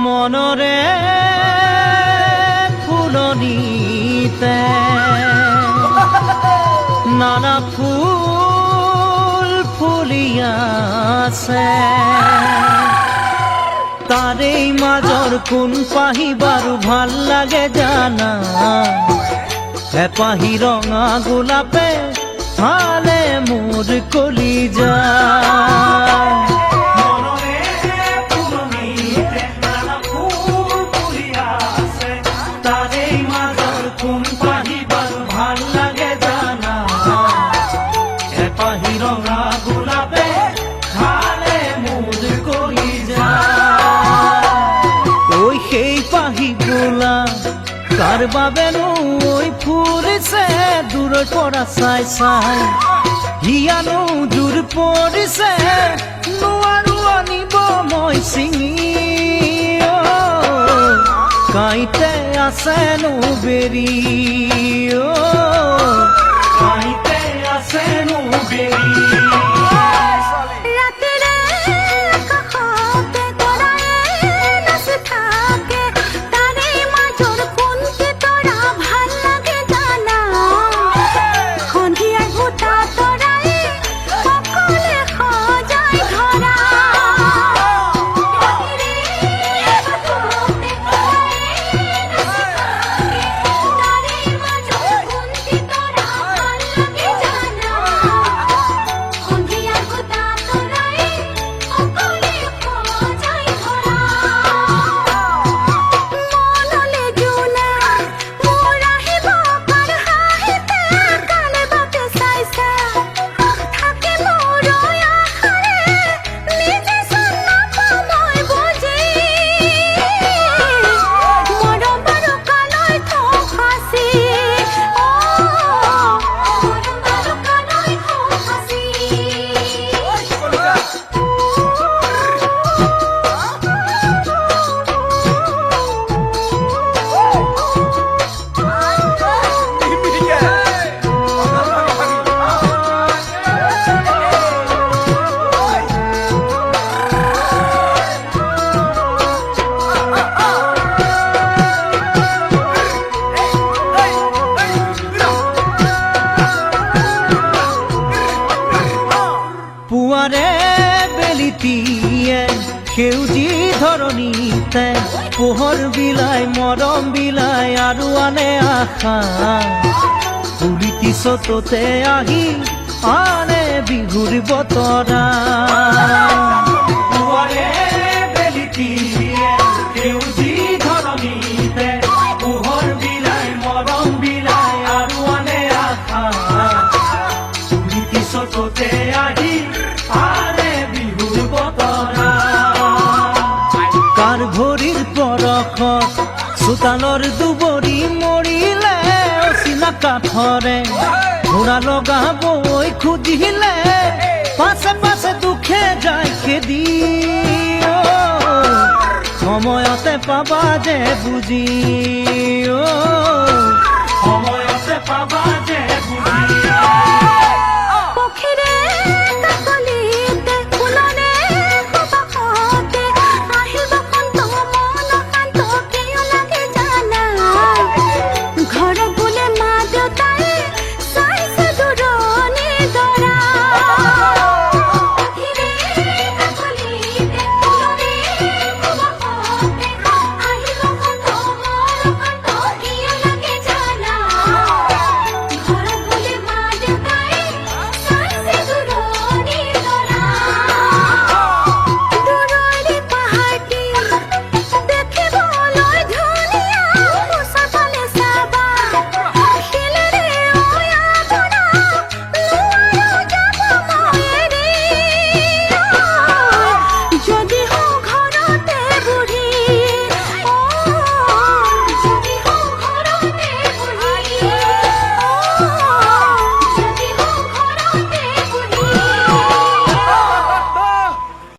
মনৰে ফুলনিতে নানা ফুল ফুলি আছে তাৰেই মাজৰ কোন পাহি বাৰু ভাল লাগে জানা এপাহি ৰঙা গোলাপে হালে মোৰ কলিজা কাৰ বাবেনো ওই ফুৰিছে দূৰৰ পৰা চাই চাই হিয়ানো জোৰ পৰিছে নোৱাৰো আনিব মই ছিঙি কাইতে আছেনো বেৰি কাইতে আছেনো বেৰি পুৱাৰে বেলিটিয়ে সেউজী ধৰণীতে পোহৰ বিলাই মৰম বিলাই আৰু আনে আশা পুলিটি চততে আহি আনে বিহুৰ বতৰা পুৱাৰে বেলিটিয়ে সেউজী ধৰণীতে পোহৰ বিলাই মৰম বিলাই আৰু আনে আশা পুলিটি চততে আহি ভৰিৰ পৰশত চোতালৰ দুবৰি মৰিলে অচিনা কাঠৰে ঘোঁৰা লগাবই খুজিলে পাছে পাছে দুখে যায় খেদি সময়তে পাবা যে বুজি সময়তে পাবা যে বুজি